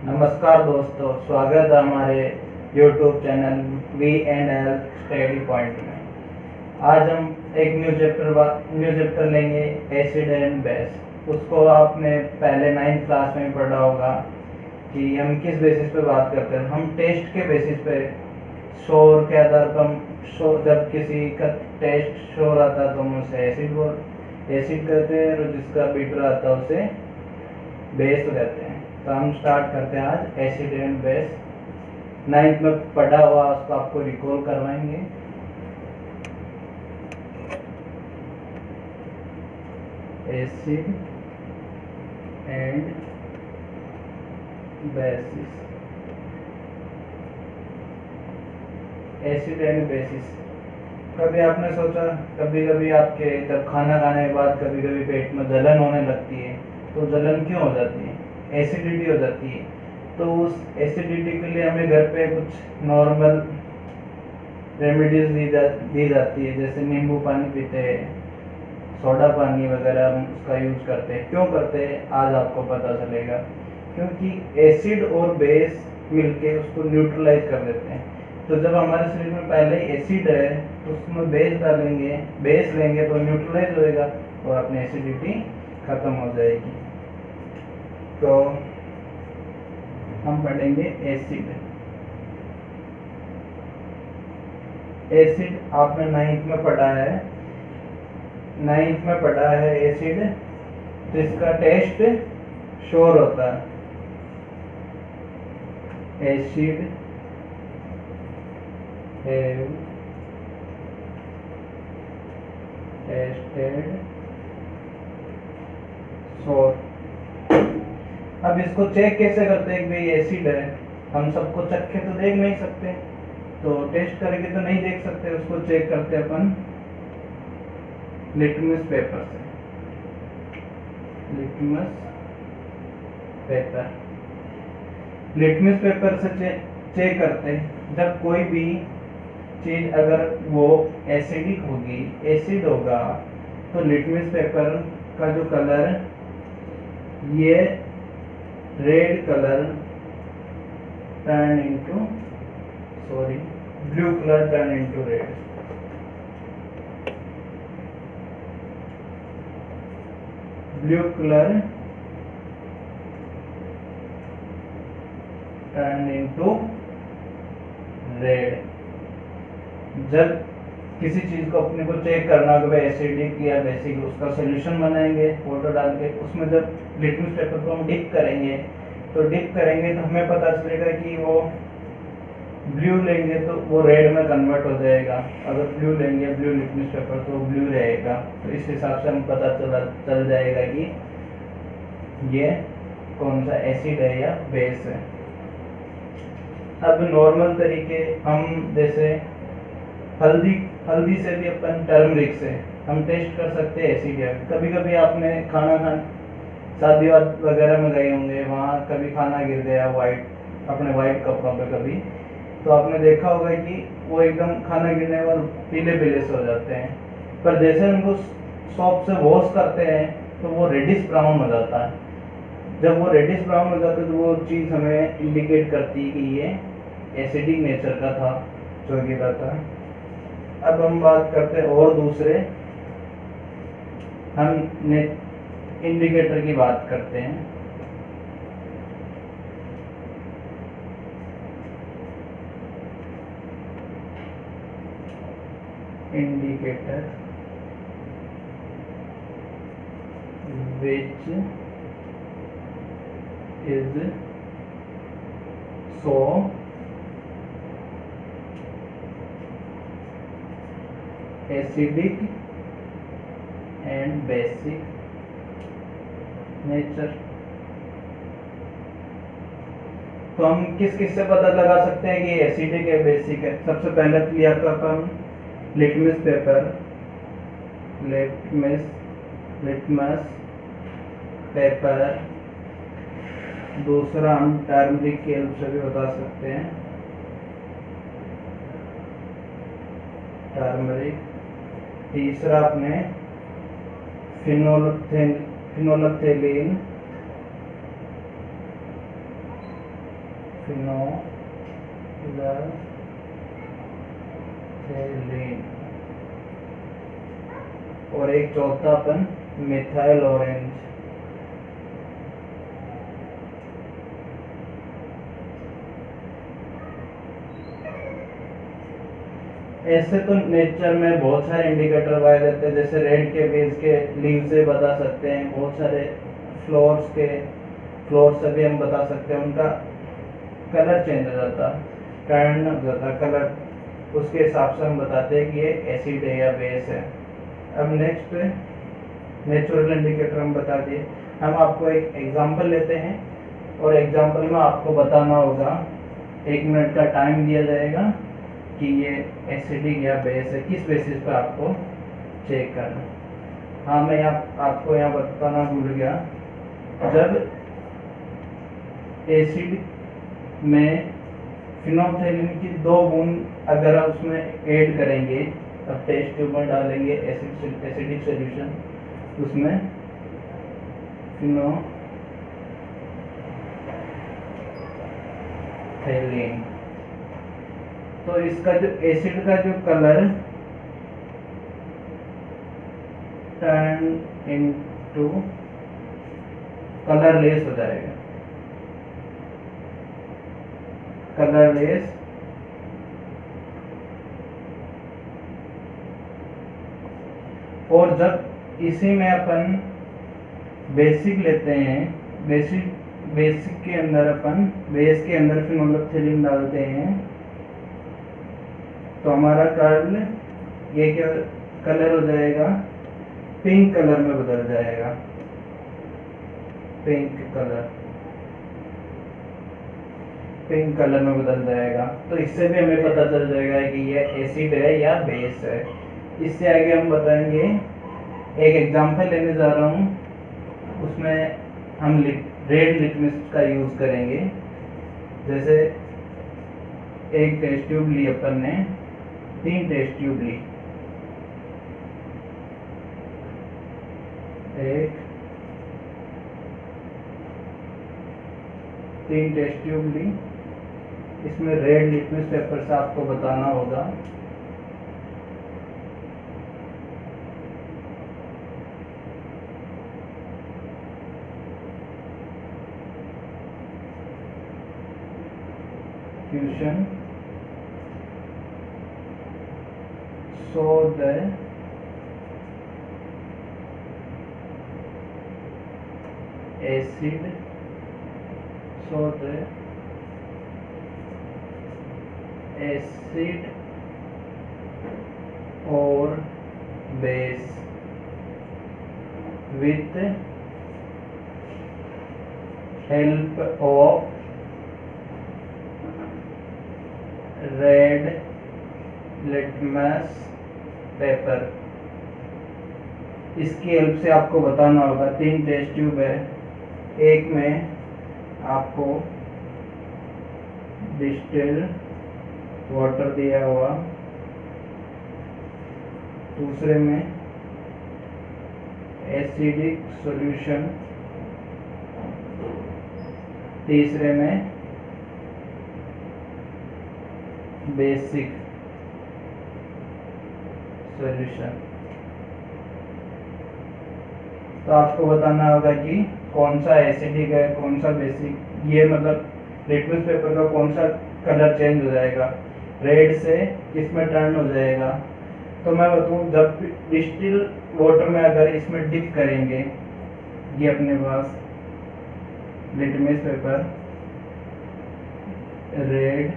नमस्कार दोस्तों, स्वागत है हमारे YouTube channel V&L study point में। आज हम एक न्यू चैप्टर लेंगे, एसिड एंड बेस। उसको आपने पहले 9th क्लास में पढ़ा होगा कि हम किस बेसिस पे बात करते हैं। हम टेस्ट के बेसिस पे, शोर के आधार पर जब किसी का टेस्ट शोर आता है तो हम उसे एसिड कहते हैं, और जिसका बीटर आता है उसे बेस कहते हैं। तो हम स्टार्ट करते हैं आज एसिड एंड बेस। 9th में पढ़ा हुआ उसको आपको रिकॉल करवाएंगे। Acid and basis, acid and basis. कभी आपने सोचा, कभी कभी आपके जब खाना खाने के बाद कभी कभी पेट में जलन होने लगती है, तो जलन क्यों हो जाती है? एसिडिटी हो जाती है। तो उस एसिडिटी के लिए हमें घर पे कुछ नॉर्मल रेमेडीज दी जाती है, जैसे नींबू पानी पीते हैं, सोडा पानी वगैरह हम उसका यूज करते हैं। क्यों करते हैं आज आपको पता चलेगा। क्योंकि एसिड और बेस मिलके उसको न्यूट्रलाइज कर देते हैं। तो जब हमारे शरीर में पहले ही एसिड है तो उसमें बेस डालेंगे, बेस लेंगे तो न्यूट्रलाइज होएगा और अपनी एसिडिटी खत्म हो जाएगी। तो हम पढ़ेंगे एसिड। एसिड आपने 9th में पढ़ा है, 9th में पढ़ा है एसिड, जिसका टेस्ट शोर होता है। एसिड हैव टेस्टेड शोर। अब इसको चेक कैसे करते हैं कि भाई एसिड है? हम सबको चक्के तो देख नहीं सकते, तो टेस्ट करके तो नहीं देख सकते। उसको चेक करते अपन लिटमस पेपर से। लिटमस पेपर से चेक करते हैं। जब कोई भी चीज अगर वो एसिडिक होगी, एसिड होगा, तो लिटमस पेपर का जो कलर, ये red colour turn into blue colour turn into red. Blue colour turn into red. जब किसी चीज को अपने को चेक करना हो कि भाई एसिडिक या बेसिक, उसका सोल्यूशन बनाएंगे वाटर डाल के। उसमें जब लिटमस पेपर को हम डिप करेंगे तो हमें पता चलेगा कि वो ब्लू लेंगे तो वो रेड में कन्वर्ट हो जाएगा, अगर ब्लू लेंगे, ब्लू लिटमस पेपर, तो ब्लू रहेगा। तो इस हिसाब से हम पता चल जाएगा कि ये कौन सा एसिड है या बेस है। अब नॉर्मल तरीके हम जैसे हल्दी से भी अपन टर्मरिक से हम टेस्ट कर सकते हैं एसिड है। कभी कभी आपने खाना शादी वगैरह में गए होंगे, वहाँ कभी खाना गिर गया अपने वाइट कपड़ों पे कभी, तो आपने देखा होगा कि वो एकदम खाना गिरने के बाद पीले पीले से हो जाते हैं। पर जैसे उनको सॉप से वॉश करते हैं तो वो रेडिश ब्राउन हो जाता है। जब वो रेडिश ब्राउन हो जाता है तो वो चीज़ हमें इंडिकेट करती है कि ये एसिडिक नेचर का था, जो गिरा था। अब हम बात करते हैं और दूसरे, हम इंडिकेटर की बात करते हैं। Indicator which is so acidic and basic nature. तो हम किस से पता लगा सकते हैं कि एसिडिक है, बेसिक है? सबसे पहले लिया था अपन लिटमस पेपर, दूसरा हम टर्मरिक के हेल्प से भी बता सकते हैं, टर्मरिक। तीसरा अपने फिनोलेक्थेलीन फिनोइलैथेलीन, और एक चौथा अपन मिथाइल ऑरेंज। ऐसे तो नेचर में बहुत सारे इंडिकेटर पाए जाते हैं, जैसे रेड के बेस के लीव से बता सकते हैं, बहुत सारे फ्लोर्स से भी हम बता सकते हैं, उनका कलर चेंज हो जाता, टर्न हो जाता कलर, उसके हिसाब से हम बताते हैं कि ये एसिड है या बेस है। अब नेक्स्ट नेचुरल इंडिकेटर हम बता दिए। हम आपको एक एग्जांपल लेते हैं और एग्जांपल में आपको बताना होगा, 1 मिनट का टाइम दिया जाएगा कि ये एसिडिक या बेस है, किस बेसिस पे आपको चेक करना। हाँ, मैं आपको यहाँ बताना भूल गया, जब एसिड में फिनोल्फथालीन की 2 बूंद अगर आप उसमें ऐड करेंगे, अब टेस्ट ट्यूब में डालेंगे एसिडिक सॉल्यूशन, उसमें फिनोल्फथालीन, तो इसका जो एसिड का जो कलर टर्न इनटू कलरलेस हो जाएगा, कलरलेस। और जब इसी में अपन बेसिक लेते हैं, बेसिक के अंदर अपन बेस के अंदर फिनोल्फथालीन डालते हैं, तो हमारा कलर ये क्या कलर हो जाएगा, पिंक कलर में बदल जाएगा, पिंक कलर में बदल जाएगा। तो इससे भी हमें पता चल जाएगा कि ये एसिड है या बेस है। इससे आगे हम बताएंगे, एक एग्जांपल लेने जा रहा हूँ, उसमें हम रेड लिटमस का यूज करेंगे। जैसे एक टेस्ट ट्यूब ली अपन ने, 3 टेस्ट ट्यूब ली, 3 टेस्ट ट्यूब ली, इसमें रेड लिटमस पेपर से आपको बताना होगा fusion so the acid or base with help of red litmus paper, इसकी हेल्प से आपको बताना होगा। 3 टेस्ट ट्यूब है, एक में आपको डिस्टिल वाटर दिया हुआ, दूसरे में एसिडिक सॉल्यूशन, तीसरे में बेसिक सॉल्यूशन। तो आपको बताना होगा कि कौन सा एसिडिक है, कौन सा बेसिक, ये मतलब लिटमस पेपर का कौन सा कलर चेंज हो जाएगा, रेड से किस में टर्न हो जाएगा। तो मैं बताऊँ, जब डिस्टिल वाटर में अगर इसमें डिप करेंगे, ये अपने पास litmus paper, red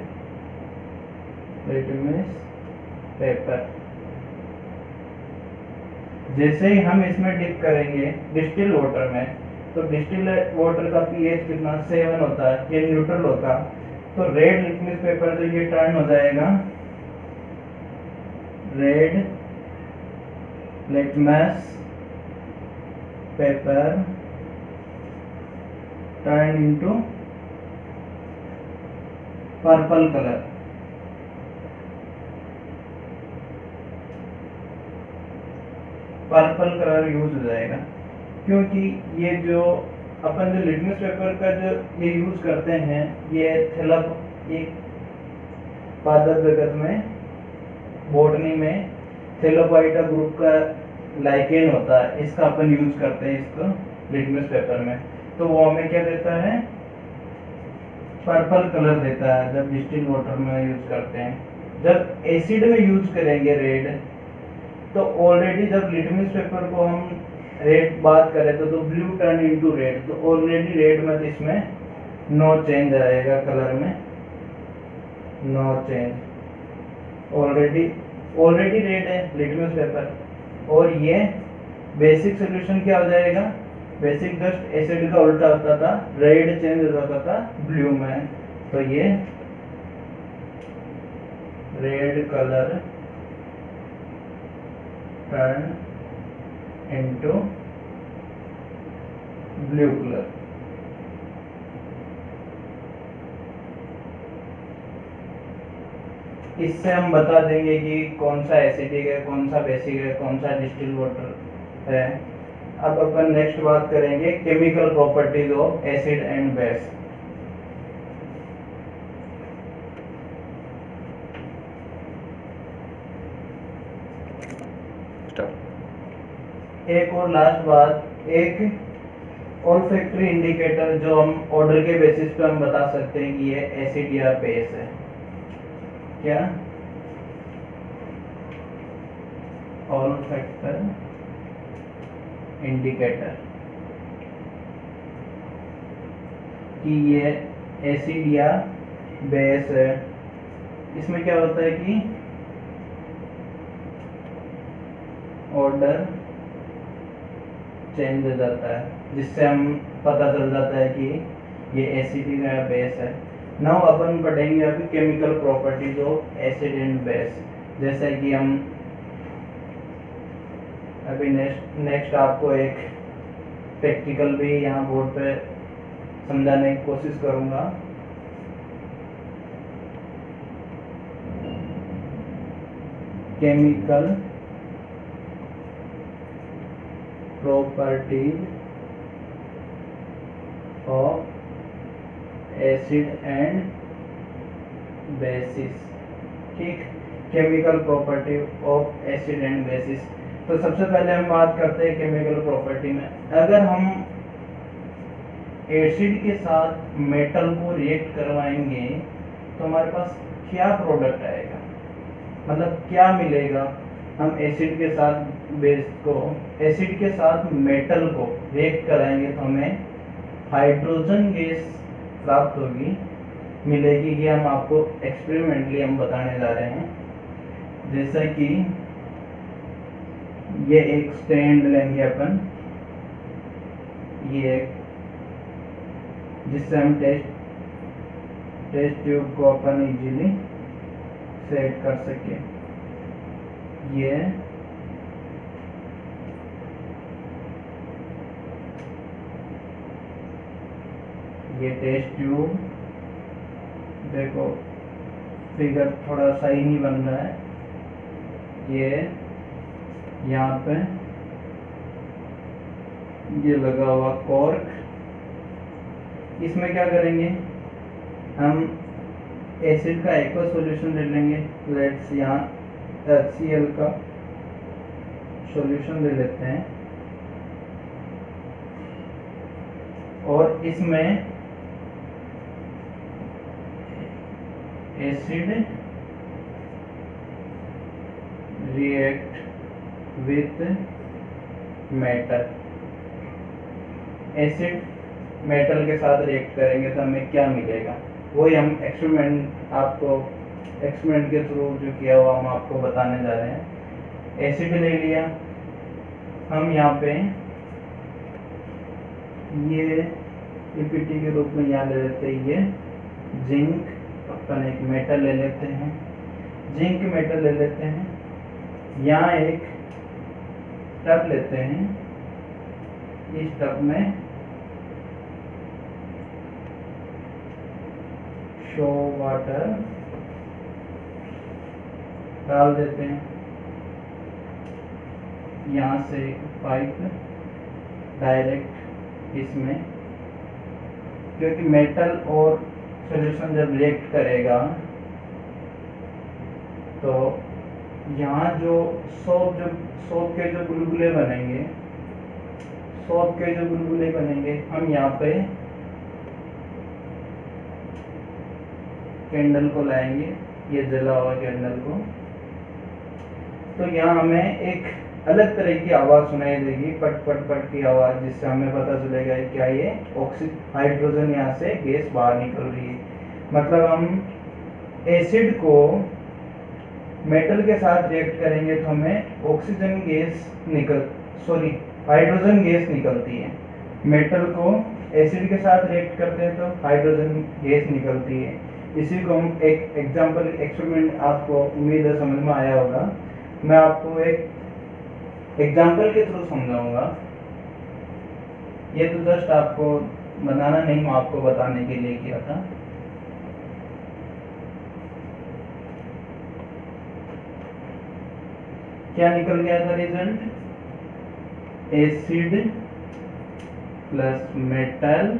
litmus paper, जैसे ही हम इसमें डिप करेंगे डिस्टिल वाटर में, तो डिस्टिल वाटर का पीएच कितना 7 होता है, ये न्यूट्रल होता, तो रेड लिटमस पेपर तो ये टर्न हो जाएगा red litmus paper turn into purple colour. Purple colour use हो जाएगा, क्योंकि ये जो अपन जो लिटमस पेपर का जो ये यूज करते हैं, ये एक पादप जगत में, बॉटनी में थेलोपाइटा ग्रुप का लाइकेन होता है, इसका अपन यूज करते हैं इसको लिटमस पेपर में। तो वो हमें क्या देता है, पर्पल कलर देता है जब डिस्टिल वाटर में यूज करते हैं। जब एसिड में यूज करेंगे रेड, तो ऑलरेडी जब लिटमस पेपर को हम रेड बात करें तो ब्लू टर्न इनटू रेड, तो ऑलरेडी रेड में इसमें नो चेंज आएगा कलर में, नो चेंज, ऑलरेडी रेड है लिटमस पेपर। और ये बेसिक सोल्यूशन क्या हो जाएगा, बेसिक जस्ट एसिड का उल्टा होता था, रेड चेंज हो जाता था ब्लू में, तो ये red colour turn into blue colour. इससे हम बता देंगे कि कौन सा एसिडिक है, कौन सा बेसिक है, कौन सा डिस्टिल वाटर है। अब अपन नेक्स्ट बात करेंगे chemical properties of acid and base. एक और लास्ट बात, एक ऑल्फैक्टरी इंडिकेटर जो हम ऑर्डर के बेसिस पे हम बता सकते हैं कि ये एसिड या बेस है। क्या ऑल्फैक्टर इंडिकेटर कि ये एसिड या बेस है। इसमें क्या होता है कि ऑर्डर चेंज हो जाता है, जिससे हम पता चल जाता है कि ये एसिड या बेस है। नाउ अपन पढ़ेंगे अभी chemical properties of acid and base. जैसे कि हम अभी नेक्स्ट आपको एक प्रैक्टिकल भी यहाँ बोर्ड पे समझाने की कोशिश करूँगा। Chemical properties of acid and bases. ठीक, chemical property of acid and bases. तो सबसे पहले हम बात करते हैं केमिकल प्रॉपर्टी में। अगर हम एसिड के साथ मेटल को रिएक्ट करवाएंगे तो हमारे पास क्या प्रोडक्ट आएगा, मतलब क्या मिलेगा। हम एसिड के साथ बेस को, एसिड के साथ मेटल को रिएक्ट कराएंगे तो हमें हाइड्रोजन गैस प्राप्त होगी, मिलेगी। कि हम आपको एक्सपेरिमेंटली हम बताने जा रहे हैं। जैसा कि ये एक स्टैंड लेंगे अपन, ये जिससे हम टेस्ट ट्यूब को अपन इजीली सेट कर सके। ये टेस्ट ट्यूब, देखो फिगर थोड़ा सही नहीं बन रहा है। ये यहाँ पे ये लगा हुआ कॉर्क, इसमें क्या करेंगे हम एसिड का एक और सॉल्यूशन ले लेंगे। लेट्स यहाँ HCl का सॉल्यूशन ले लेते हैं और इसमें acid react with metal, acid metal के साथ रिएक्ट करेंगे तो हमें क्या मिलेगा, वही हम एक्सपेरिमेंट के थ्रू जो किया हुआ हम आपको बताने जा रहे हैं। एसिड ले लिया हम, यहाँ पे ये पीपीटी के रूप में यहाँ ले लेते हैं। ये जिंक, अपन एक मेटल ले लेते हैं, जिंक मेटल ले लेते हैं। यहाँ एक टब लेते हैं, इस टब में शो वाटर डाल देते हैं। यहाँ से पाइप डायरेक्ट इसमें क्योंकि मेटल और सॉल्यूशन जब रिएक्ट करेगा तो यहाँ जो सोप के जो बुलबुले बनेंगे हम यहाँ पे कैंडल को लाएंगे, ये जला हुआ कैंडल को, तो यहाँ हमें एक अलग तरह की आवाज़ सुनाई देगी, पट पट पट की आवाज़, जिससे हमें पता चलेगा क्या ये हाइड्रोजन यहाँ से गैस बाहर निकल रही है। मतलब हम एसिड को मेटल के साथ रिएक्ट करेंगे तो हमें हाइड्रोजन गैस निकलती है। मेटल को एसिड के साथ रिएक्ट करते हैं तो हाइड्रोजन गैस निकलती है। इसी को हम एक एग्जांपल एक्सपेरिमेंट, आपको उम्मीद है समझ में आया होगा, मैं आपको एक एग्जांपल के थ्रू समझाऊंगा। ये तो जस्ट आपको बनाना नहीं, मैं आपको बताने के लिए किया था। क्या निकल गया था रिजल्ट? एसिड प्लस मेटल,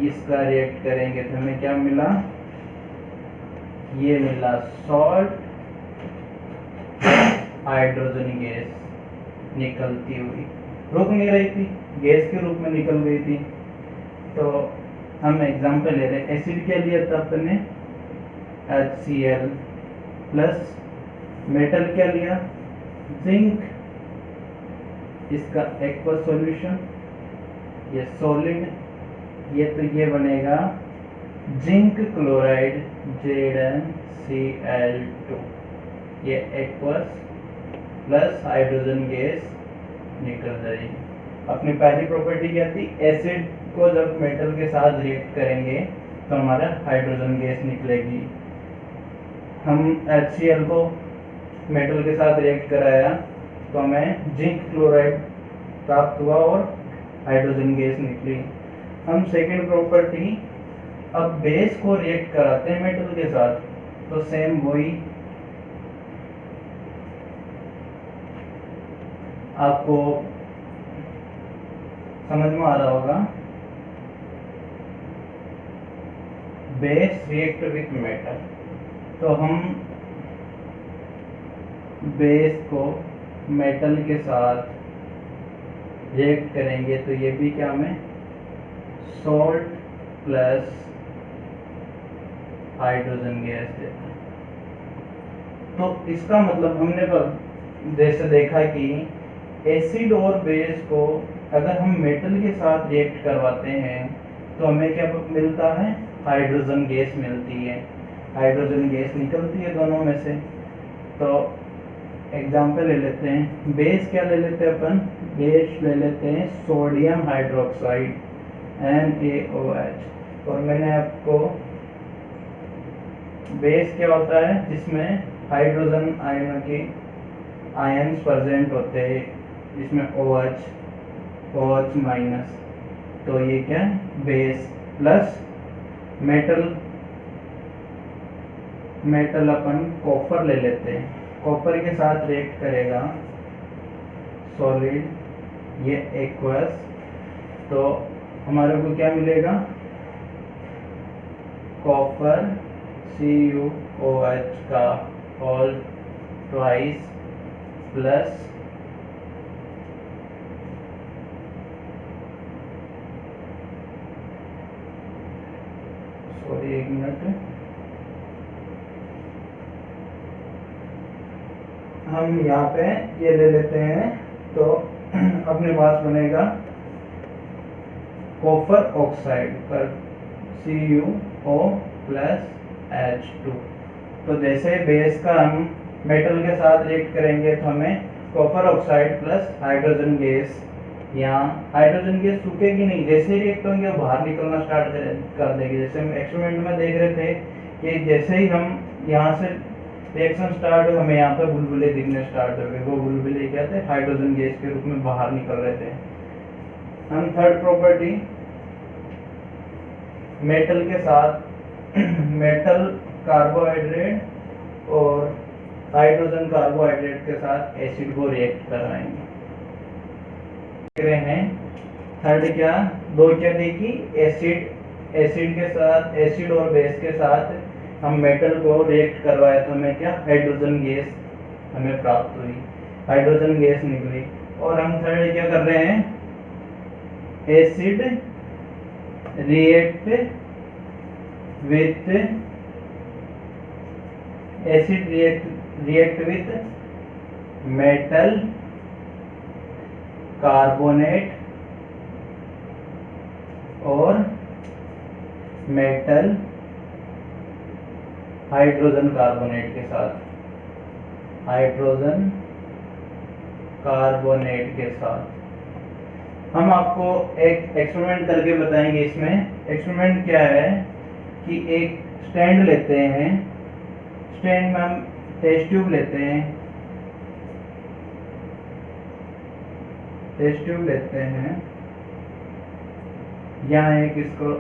इसका रिएक्ट करेंगे तो हमें क्या मिला? ये मिला सॉल्ट, हाइड्रोजन गैस निकलती हुई, रुक नहीं रही थी, गैस के रूप में निकल गई थी। तो हम एग्जांपल ले रहे हैं, एसिड क्या लिया था अपने? HCl प्लस मेटल क्या लिया? जिंक, इसका एक्वस सॉल्यूशन, ये सॉलिड, ये तो ये बनेगा जिंक क्लोराइड ZnCl2, ये एक्वस प्लस हाइड्रोजन गैस निकल जाएगी। अपनी पहली प्रॉपर्टी क्या थी? एसिड को जब मेटल के साथ रिएक्ट करेंगे तो हमारा हाइड्रोजन गैस निकलेगी। हम HCl को मेटल के साथ रिएक्ट कराया तो हमें जिंक क्लोराइड प्राप्त हुआ और हाइड्रोजन गैस निकली। हम सेकेंड प्रॉपर्टी, अब बेस को रिएक्ट कराते हैं मेटल के साथ तो सेम वही, आपको समझ में आ रहा होगा। बेस रिएक्ट विथ मेटल, तो हम बेस को मेटल के साथ रिएक्ट करेंगे तो ये भी क्या हमें सॉल्ट प्लस हाइड्रोजन गैस देता है। तो इसका मतलब हमने जैसे देखा कि एसिड और बेस को अगर हम मेटल के साथ रिएक्ट करवाते हैं तो हमें क्या मिलता है? हाइड्रोजन गैस मिलती है, हाइड्रोजन गैस निकलती है दोनों में से। तो एग्जाम्पल ले लेते हैं, बेस क्या ले लेते हैं अपन? बेस ले लेते हैं सोडियम हाइड्रोक्साइड NaOH। और मैंने आपको बेस क्या होता है? जिसमें हाइड्रोजन आयनों के आयन्स प्रेजेंट होते हैं, जिसमें OH माइनस, तो ये क्या है? बेस प्लस मेटल अपन कॉपर ले लेते हैं, कॉपर के साथ रिएक्ट करेगा सॉलिड, ये एक्वस, तो हमारे को क्या मिलेगा? कॉपर CuOH का होल ट्वाइस प्लस एक मिनट, हम यहाँ पे ये ले लेते हैं तो अपने पास बनेगा कॉपर ऑक्साइड पर CuO प्लस H2। तो जैसे बेस का हम मेटल के साथ रिएक्ट करेंगे तो हमें copper oxide plus hydrogen gas, यहाँ हाइड्रोजन गैस सूखेगी नहीं, जैसे ही रिएक्ट होंगे वो बाहर निकलना स्टार्ट कर देगी। जैसे हम एक्सपेरिमेंट में देख रहे थे कि जैसे ही हम यहाँ से रिएक्शन स्टार्ट हो, हमें यहाँ पे बुलबुले दिखने स्टार्ट हो गए। वो बुलबुले क्या थे? हाइड्रोजन गैस के रूप में बाहर निकल रहे थे। हम थर्ड प्रॉपर्टी, मेटल के साथ मेटल कार्बोहाइड्रेट और हाइड्रोजन कार्बोहाइड्रेट के साथ एसिड को रिएक्ट कराएंगे। देख रहे हैं थर्ड क्या, दो क्या दी कि एसिड के साथ, एसिड और बेस के साथ हम मेटल को रिएक्ट करवाए तो हमें क्या, हाइड्रोजन गैस हमें प्राप्त हुई, हाइड्रोजन गैस निकली। और हम थर्ड क्या कर रहे हैं, acid react with metal carbonate और मेटल हाइड्रोजन कार्बोनेट के साथ, हाइड्रोजन कार्बोनेट के साथ। हम आपको एक एक्सपेरिमेंट करके बताएंगे। इसमें एक्सपेरिमेंट क्या है कि एक स्टैंड लेते हैं, स्टैंड में हम टेस्ट ट्यूब लेते हैं, टेस्ट ट्यूब लेते हैं, यहाँ एक इसको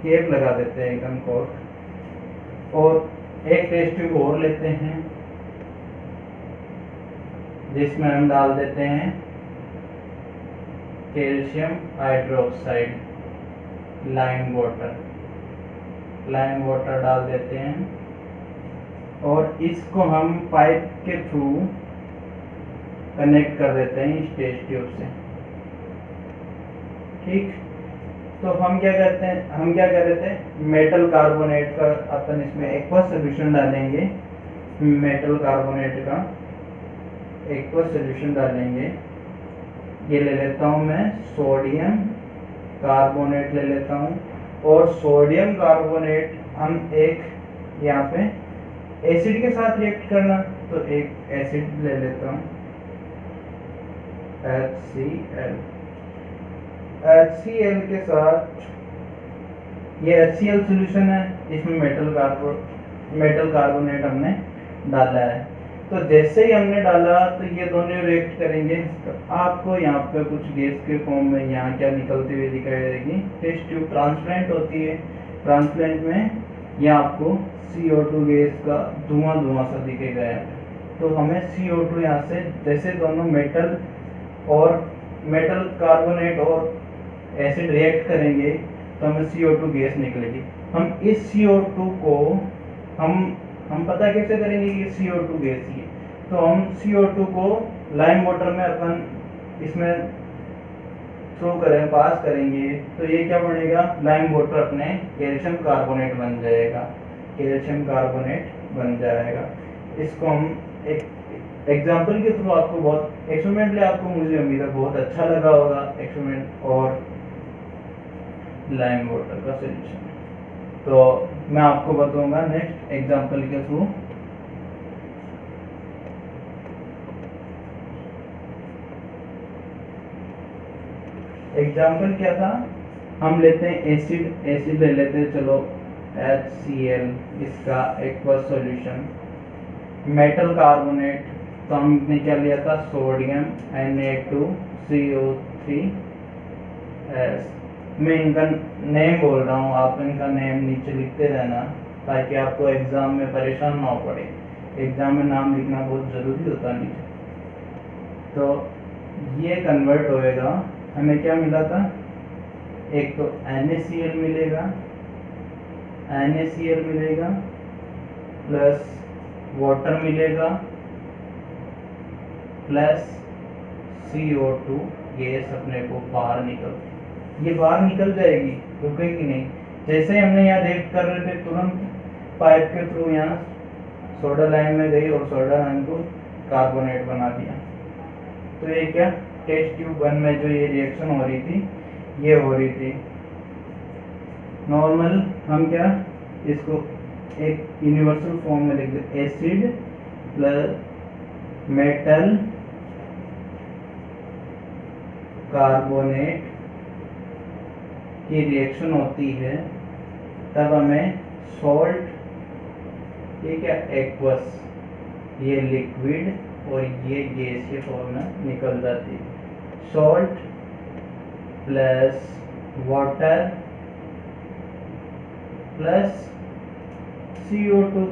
केप लगा देते हैं एकदम कोट, और एक टेस्ट ट्यूब और लेते हैं जिसमें हम डाल देते हैं कैल्शियम हाइड्रोक्साइड, लाइम वाटर डाल देते हैं, और इसको हम पाइप के थ्रू कनेक्ट कर देते हैं इस टेस्ट ट्यूब से। ठीक, तो हम क्या करते हैं, हम क्या कर रहे थे, मेटल कार्बोनेट का अपन इसमें एक्वस सोल्यूशन डालेंगे, मेटल कार्बोनेट का एक्वस सोल्यूशन डालेंगे। ये ले लेता हूँ मैं सोडियम कार्बोनेट ले लेता हूँ, और सोडियम कार्बोनेट हम एक यहाँ पे एसिड के साथ रिएक्ट करना, तो एक एसिड ले लेता हूँ HCl, HCl के साथ, ये HCl सॉल्यूशन है, इसमें मेटल कार्बोनेट हमने डाला है। तो जैसे ही हमने डाला तो ये दोनों रिएक्ट करेंगे, तो आपको यहाँ पे कुछ गैस के फॉर्म में यहाँ क्या निकलती हुई दिखाई देगी। टेस्ट ट्यूब ट्रांसपेरेंट होती है, ट्रांसपेरेंट में यहाँ आपको CO2 गैस का धुआं सा दिखेगा यहाँ पे। तो हमें CO2 यहाँ से, जैसे दोनों मेटल कार्बोनेट और एसिड रिएक्ट करेंगे तो हमें CO2 गैस निकलेगी। हम इस CO2 को हम पता कैसे करेंगे कि CO2 गैस ही है, तो हम CO2 को लाइम वाटर में अपन इसमें थ्रो करें, पास करेंगे, तो ये क्या बनेगा, लाइम वाटर अपने कैल्शियम कार्बोनेट बन जाएगा, कैल्शियम कार्बोनेट बन जाएगा। इसको हम एक एग्जाम्पल के थ्रू आपको बहुत एक्सपेरिमेंटली, आपको मुझे उम्मीद है बहुत अच्छा लगा होगा एक्सपेरिमेंट और लाइम वाटर का सोल्यूशन। तो मैं आपको बताऊंगा नेक्स्ट एग्जाम्पल के थ्रू। एग्जाम्पल क्या था, हम लेते हैं एसिड ले लेते हैं, चलो HCl, इसका एक्वस सॉल्यूशन, मेटल कार्बोनेट, तो हमने क्या लिया था, सोडियम Na2CO3। मैं इनका नेम बोल रहा हूँ, आप इनका नेम नीचे लिखते रहना ताकि आपको एग्जाम में परेशान ना हो पड़े। एग्जाम में नाम लिखना बहुत ज़रूरी होता है नीचे। तो ये कन्वर्ट होएगा, हमें क्या मिला था, एक तो NaCl मिलेगा प्लस वाटर मिलेगा प्लस CO2 गैस अपने को बाहर ये बाहर निकल जाएगी, रुकेगी नहीं। जैसे ही हमने यहाँ रिएक्ट कर रहे थे, तुरंत पाइप के थ्रू यहाँ सोडा लाइन में गई और सोडा लाइन को कार्बोनेट बना दिया। तो ये क्या, टेस्ट ट्यूब 1 में जो ये रिएक्शन हो रही थी, ये हो रही थी नॉर्मल। हम क्या, इसको एक यूनिवर्सल फॉर्म में लिख देते, एसिड प्लस मेटल कार्बोनेट की रिएक्शन होती है, तब हमें सॉल्ट, ठीक है, एक्वस, ये लिक्विड और ये गैस के फॉर्म में निकल जाती है। Salt plus water plus CO2,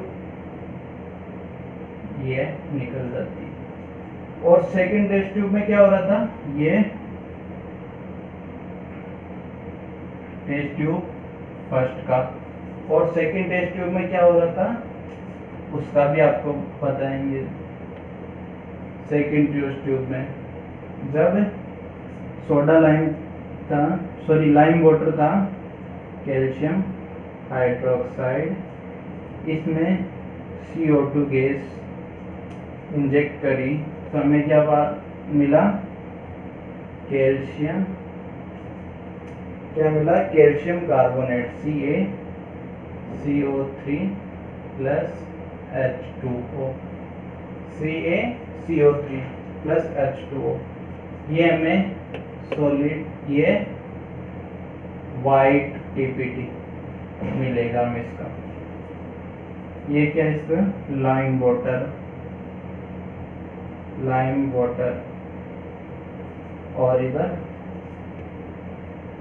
ये निकल जाती है। और सेकंड टेस्ट ट्यूब में क्या हो रहा था, ये टेस्ट ट्यूब फर्स्ट का। और सेकंड टेस्ट ट्यूब में क्या हो रहा था उसका भी आपको बताएंगे। सेकंड टेस्ट ट्यूब में जब सोडा लाइम था, सॉरी लाइम वाटर था, कैल्शियम हाइड्रोक्साइड, इसमें CO2 गैस इंजेक्ट करी तो हमें क्या मिला, कैल्शियम, क्या मिला, calcium carbonate CaCO3 plus H2O, CaCO3 plus H2O। ये हमें सॉलिड, ये वाइट TPT मिलेगा हमें इसका। ये क्या है इसका, लाइम वाटर, लाइम वाटर, और इधर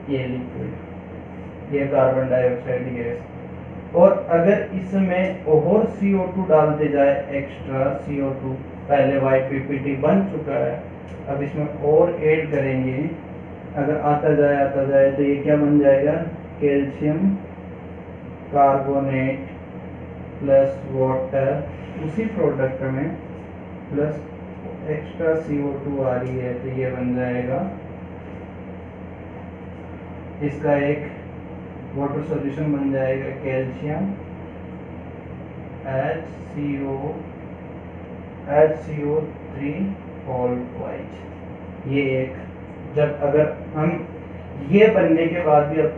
ये लिक्विड, ये कार्बन डाइऑक्साइड गैस। और अगर इसमें और CO2 डालते जाए, एक्स्ट्रा CO2, पहले वाइट PPT बन चुका है, अब इसमें और ऐड करेंगे, अगर आता जाए तो ये क्या बन जाएगा, कैल्शियम कार्बोनेट प्लस वाटर, उसी प्रोडक्ट में प्लस एक्स्ट्रा CO2 आ रही है तो ये बन जाएगा इसका एक वाटर सॉल्यूशन बन जाएगा, कैल्शियम HCO3 होल ट्वाइस। ये एक, जब अगर हम ये बनने के बाद भी अब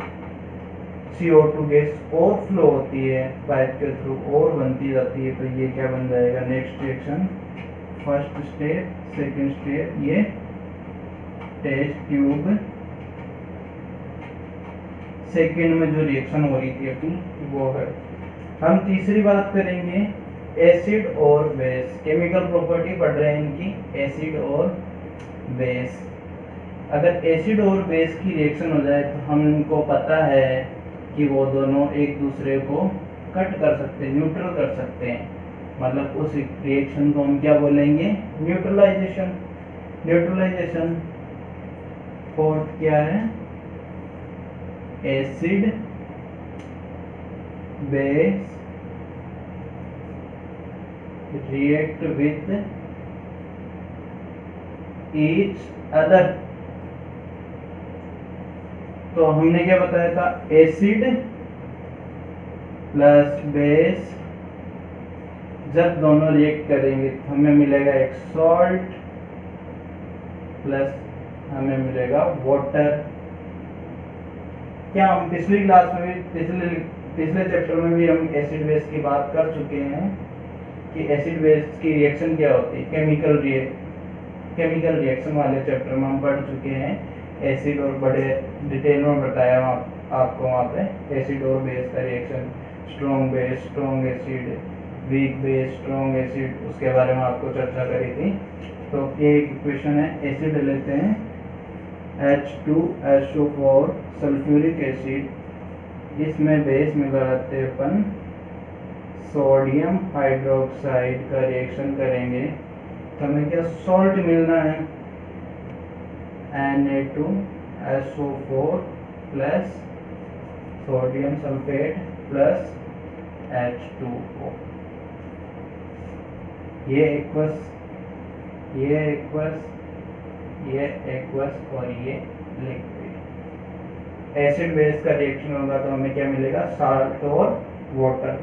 CO2 गैस और फ्लो होती है पाइप के थ्रू और बनती जाती है तो ये क्या बन जाएगा, next reaction, first step, second step, ये टेस्ट ट्यूब, सेकंड में जो रिएक्शन हो रही थी अपनी वो है। हम तीसरी बात करेंगे एसिड और बेस, केमिकल प्रॉपर्टी पढ़ रहे हैं इनकी, एसिड और बेस। अगर एसिड और बेस की रिएक्शन हो जाए तो हमको पता है कि वो दोनों एक दूसरे को कट कर सकते हैं, न्यूट्रल कर सकते हैं, मतलब उस रिएक्शन को हम क्या बोलेंगे, न्यूट्रलाइजेशन। न्यूट्रलाइजेशन फोर्थ क्या है, acid base react with each other। तो हमने क्या बताया था, एसिड प्लस बेस जब दोनों रिएक्ट करेंगे तो हमें मिलेगा एक सॉल्ट प्लस हमें मिलेगा वाटर। क्या हम पिछली क्लास में भी, पिछले चैप्टर में भी हम एसिड बेस की बात कर चुके हैं कि एसिड बेस की रिएक्शन क्या होती है, केमिकल रिएक्शन वाले चैप्टर में हम पढ़ चुके हैं। एसिड और बड़े डिटेल में बताया आपको वहाँ पे एसिड और बेस का reaction, strong base, strong acid, weak base, strong acid, उसके बारे में आपको चर्चा करी थी। तो ये एक इक्वेशन है, एसिड लेते हैं H2SO4 सल्फ्यूरिक एसिड, इसमें बेस में लगाते हैं अपन सोडियम हाइड्रोक्साइड का रिएक्शन करेंगे तो हमें क्या सॉल्ट मिलना है, Na2SO4 plus sodium sulphate plus H2O। ये एक्वस, ये एक्वस, ये एक्वस और ये लिक्विड। एसिड बेस का रिएक्शन होगा तो हमें क्या मिलेगा, साल्ट और वाटर।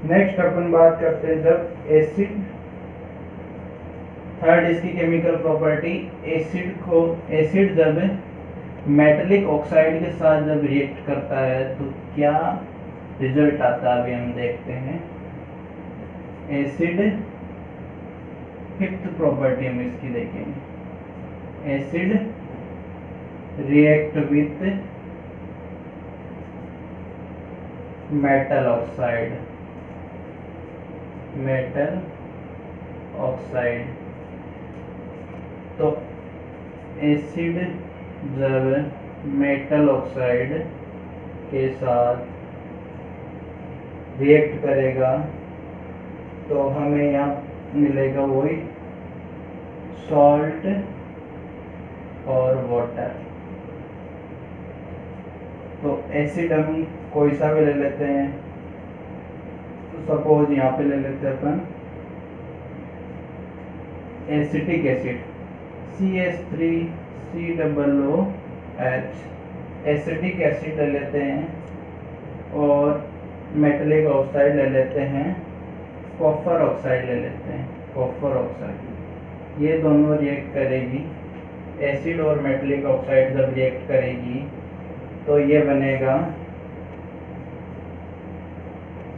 नेक्स्ट अपन बात करते हैं जब एसिड, थर्ड इसकी केमिकल प्रॉपर्टी, एसिड जब मेटेलिक ऑक्साइड के साथ जब रिएक्ट करता है तो क्या रिजल्ट आता है, अभी हम देखते हैं। एसिड, फिफ्थ प्रॉपर्टी हम इसकी देखेंगे, acid react with metal oxide, metal oxide. तो एसिड जब मेटल ऑक्साइड के साथ रिएक्ट करेगा तो हमें यहाँ मिलेगा वही सॉल्ट और वाटर। तो एसिड हम कोई सा भी ले लेते हैं, तो सपोज यहाँ पे ले लेते हैं अपन acetic acid CH3COOH, acetic acid ले लेते हैं, और मेटलिक ऑक्साइड ले लेते हैं, कॉपर ऑक्साइड ले लेते हैं, कॉपर ऑक्साइड। ये दोनों रिएक्ट करेगी, एसिड और मेटलिक ऑक्साइड जब रिएक्ट करेगी तो ये बनेगा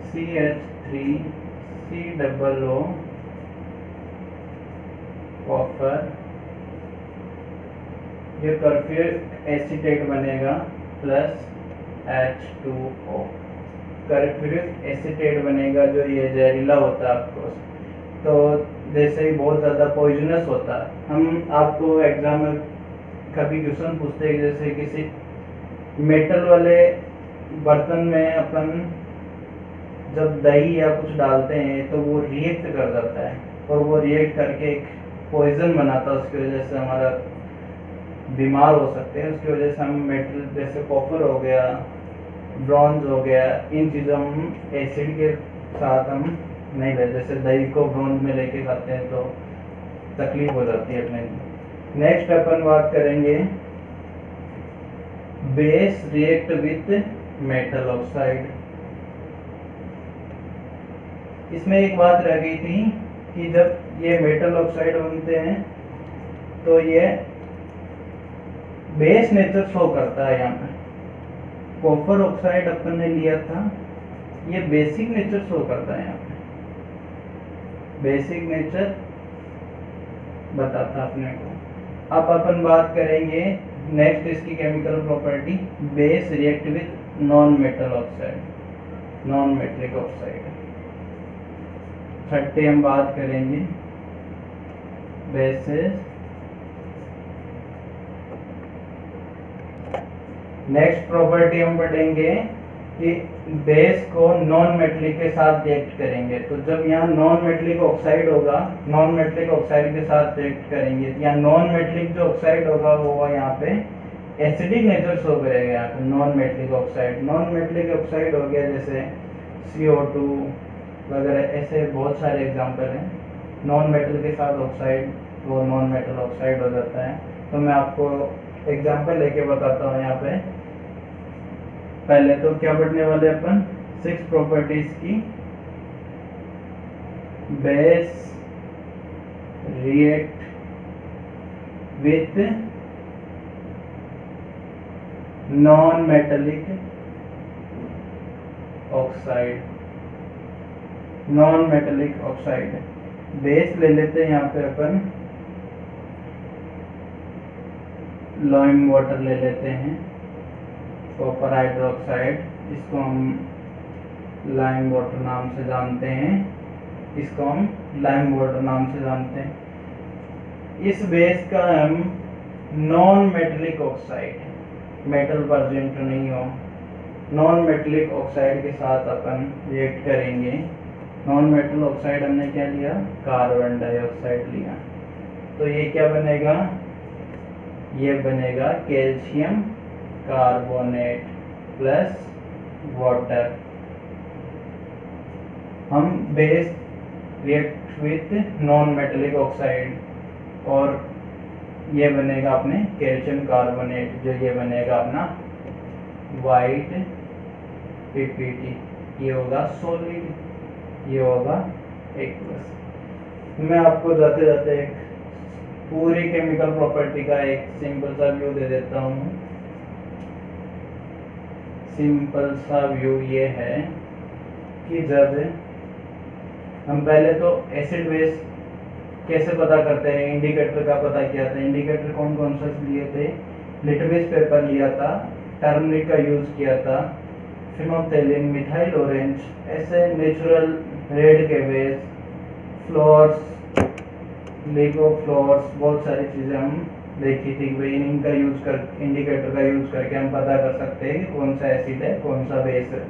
CH3COO कॉपर, ये सल्फ्यूरिक एसीटेट बनेगा प्लस H2O, सल्फ्यूरिक एसीटेट बनेगा जो ये जहरीला होता है आपको, तो जैसे ही बहुत ज़्यादा पॉइजनस होता है। हम आपको एग्जाम में कभी क्वेश्चन पूछते हैं, जैसे किसी मेटल वाले बर्तन में अपन जब दही या कुछ डालते हैं तो वो रिएक्ट कर जाता है, और वो रिएक्ट करके एक पॉइजन बनाता है, उसकी वजह से हमारा बीमार हो सकते हैं। उसकी वजह से हम मेटल जैसे कॉपर हो गया, ब्रॉन्ज हो गया, इन चीज़ों हम एसिड के साथ हम नहीं लेते। जैसे दही को ब्रॉन्ज में लेके खाते हैं तो तकलीफ हो जाती है अपने। नेक्स्ट अपन बात करेंगे base react with metal oxide. इसमें एक बात रह गई थी कि जब ये मेटल ऑक्साइड बनते हैं तो ये बेस नेचर शो करता है। यहाँ पे कॉपर ऑक्साइड अपन ने लिया था, ये बेसिक नेचर शो करता है। यहाँ पे बेसिक नेचर बताता अपने को। अब अपन बात करेंगे नेक्स्ट इसकी chemical property, base react with non metal oxide, non metallic oxide. छठे हम बात करेंगे बेसेस। नेक्स्ट प्रॉपर्टी हम पढ़ेंगे कि बेस को नॉन मेटलिक के साथ रिएक्ट करेंगे। तो जब यहाँ नॉन मेटलिक ऑक्साइड होगा, नॉन मेटलिक ऑक्साइड के साथ रिएक्ट करेंगे, या नॉन मेटलिक जो ऑक्साइड होगा वो यहाँ पे एसिडिक नेचर शो करेगा। यहाँ पे non metallic oxide, non metallic oxide हो गया जैसे CO2 वगैरह, ऐसे बहुत सारे एग्जाम्पल हैं। नॉन मेटल के साथ ऑक्साइड, वो नॉन मेटल ऑक्साइड हो जाता है। तो मैं आपको एग्जाम्पल लेके बताता हूँ। यहाँ पे पहले तो क्या पढ़ने वाले अपन, 6 प्रॉपर्टीज की। Base react with non metallic oxide, non metallic oxide. Base ले लेते हैं यहाँ पे अपन, लाइम वाटर ले लेते हैं, कॉपर हाइड्रोक्साइड, इसको हम लाइम वाटर नाम से जानते हैं, इसको हम लाइम वाटर नाम से जानते हैं। इस बेस का हम non metallic oxide, metal present नहीं हो, नॉन मेटलिक ऑक्साइड के साथ अपन रिएक्ट करेंगे। नॉन मेटल ऑक्साइड हमने क्या लिया, कार्बन डाइऑक्साइड लिया। तो ये क्या बनेगा, ये बनेगा कैल्शियम कार्बोनेट प्लस वाटर। हम base react with non metallic oxide, और ये बनेगा अपने कैल्शियम कार्बोनेट, जो ये बनेगा अपना वाइट PPT। ये होगा सॉलिड, ये होगा एक्वस। मैं आपको जाते जाते एक पूरी केमिकल प्रॉपर्टी का एक सिंपल सा व्यू दे देता हूँ। सिंपल सा व्यू ये है कि जब हम पहले तो एसिड बेस कैसे पता करते हैं, इंडिकेटर का पता किया था। इंडिकेटर कौन कौन सा लिए थे, लिटमस पेपर लिया था, टर्मरिक का यूज किया था, फिनोल्फ्थालीन, मिथाइल ऑरेंज, ऐसे नेचुरल रेड के बेस, फ्लोर्स, लेगो फ्लोर्स, बहुत सारी चीज़ें हम देखी थी। भाई इनका यूज कर, इंडिकेटर का यूज करके हम पता कर सकते हैं कि कौन सा एसिड है, कौन सा बेस है।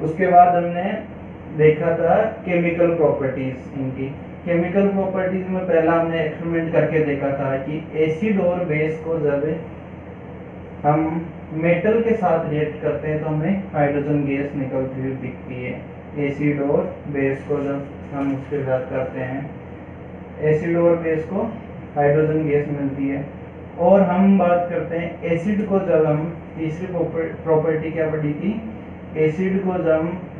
उसके बाद हमने देखा था केमिकल प्रॉपर्टीज इनकी। केमिकल प्रॉपर्टीज में पहला हमने एक्सपेरिमेंट करके देखा था कि एसिड और बेस को जब हम मेटल के साथ रिएक्ट करते हैं तो हमें हाइड्रोजन गैस निकलती हुई दिखती है। एसिड और बेस को जब हम उसके साथ करते हैं, एसिड और बेस को हाइड्रोजन गैस मिलती है। और हम बात करते हैं एसिड को, जब हम तीसरी प्रॉपर्टी क्या पढ़ी थी, एसिड को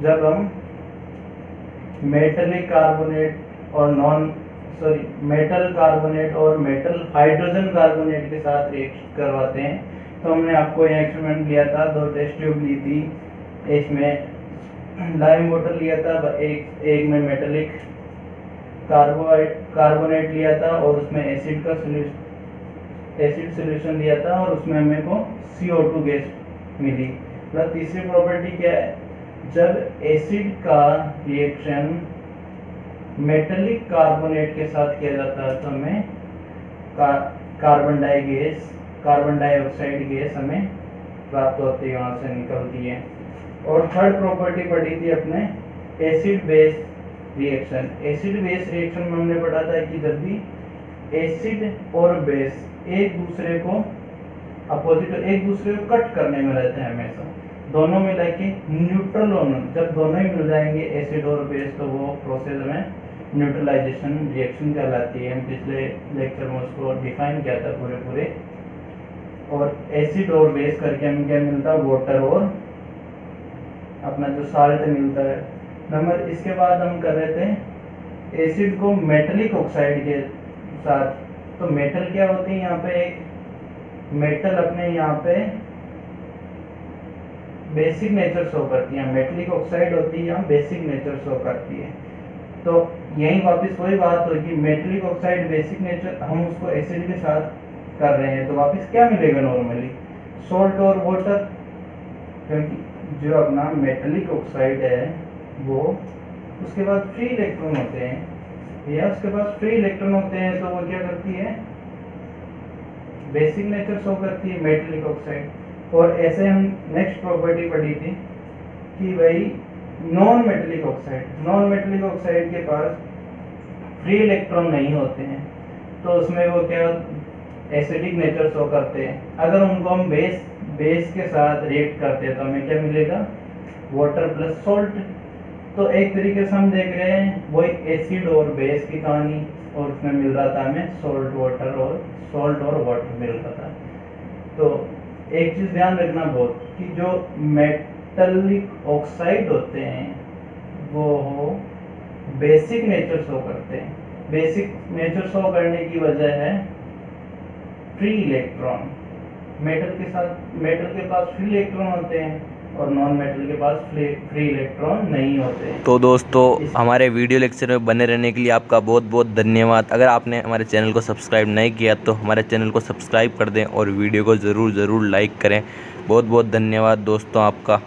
जब हम मेटलिक कार्बोनेट और मेटल कार्बोनेट और मेटल हाइड्रोजन कार्बोनेट के साथ रिएक्ट करवाते हैं। तो हमने आपको यह एक्सपेरिमेंट लिया था, 2 टेस्ट ट्यूब ली थी, इसमें लाइम वाटर लिया था, एक में मेटलिक कार्बोनेट लिया था और उसमें एसिड सॉल्यूशन लिया था और उसमें हमें को CO2 गैस मिली। मतलब तीसरी प्रॉपर्टी क्या है, जब एसिड का रिएक्शन मेटलिक कार्बोनेट के साथ किया जाता है तो हमें कार्बन डाइऑक्साइड गैस हमें प्राप्त होती है, वहां से निकलती है। और थर्ड प्रॉपर्टी पढ़ी थी अपने acid base reaction. Acid base reaction में हमने पढ़ा था कि जब भी एसिड और बेस एक दूसरे को कट करने में रहते हैं, हमेशा दोनों मिला के न्यूट्रल होना, जब दोनों ही मिल जाएंगे एसिड और बेस, तो वो प्रोसेस में न्यूट्रलाइजेशन रिएक्शन कहलाती है। हम पिछले लेक्चर में उसको डिफाइन किया था पूरे। और एसिड और बेस करके हमें क्या मिलता है, वाटर और अपना जो साल्ट मिलता है। नंबर इसके बाद हम कर रहे थे एसिड को मेटलिक ऑक्साइड के साथ। तो मेटल क्या होती है, यहाँ पे एक मेटल अपने यहाँ पे बेसिक नेचर शो करती है, मेटलिक ऑक्साइड होती है यहाँ बेसिक नेचर शो करती है। तो यही वापस वही बात होगी, मेटलिक ऑक्साइड बेसिक नेचर, हम उसको एसिड के साथ कर रहे हैं तो वापस क्या मिलेगा, नॉर्मली सॉल्ट और वाटर। क्योंकि जो अपना मेटलिक ऑक्साइड है वो उसके बाद फ्री इलेक्ट्रॉन होते हैं, या उसके पास फ्री इलेक्ट्रॉन होते हैं, तो वो क्या करती है, बेसिक नेचर शो करती है मेटलिक ऑक्साइड। और ऐसे हम नेक्स्ट प्रॉपर्टी पढ़ी थी कि भाई नॉन मेटलिक ऑक्साइड के पास फ्री इलेक्ट्रॉन नहीं होते हैं, तो उसमें वो क्या एसिडिक नेचर शो करते हैं। अगर उनको हम बेस के साथ रिएक्ट करते हैं तो हमें क्या मिलेगा, वाटर प्लस सॉल्ट। तो एक तरीके से हम देख रहे हैं वही एसिड और बेस की कहानी, और उसमें मिल रहा था हमें सॉल्ट और वाटर मिल रहा था। तो एक चीज ध्यान रखना बहुत, कि जो मेटलिक ऑक्साइड होते हैं वो बेसिक नेचर शो करते हैं। बेसिक नेचर शो करने की वजह है फ्री इलेक्ट्रॉन। मेटल के पास फ्री इलेक्ट्रॉन होते हैं और नॉन मेटल के पास फ्री इलेक्ट्रॉन नहीं होते हैं। तो दोस्तों, हमारे वीडियो लेक्चर में बने रहने के लिए आपका बहुत बहुत धन्यवाद। अगर आपने हमारे चैनल को सब्सक्राइब नहीं किया तो हमारे चैनल को सब्सक्राइब कर दें और वीडियो को ज़रूर लाइक करें। बहुत बहुत धन्यवाद दोस्तों आपका।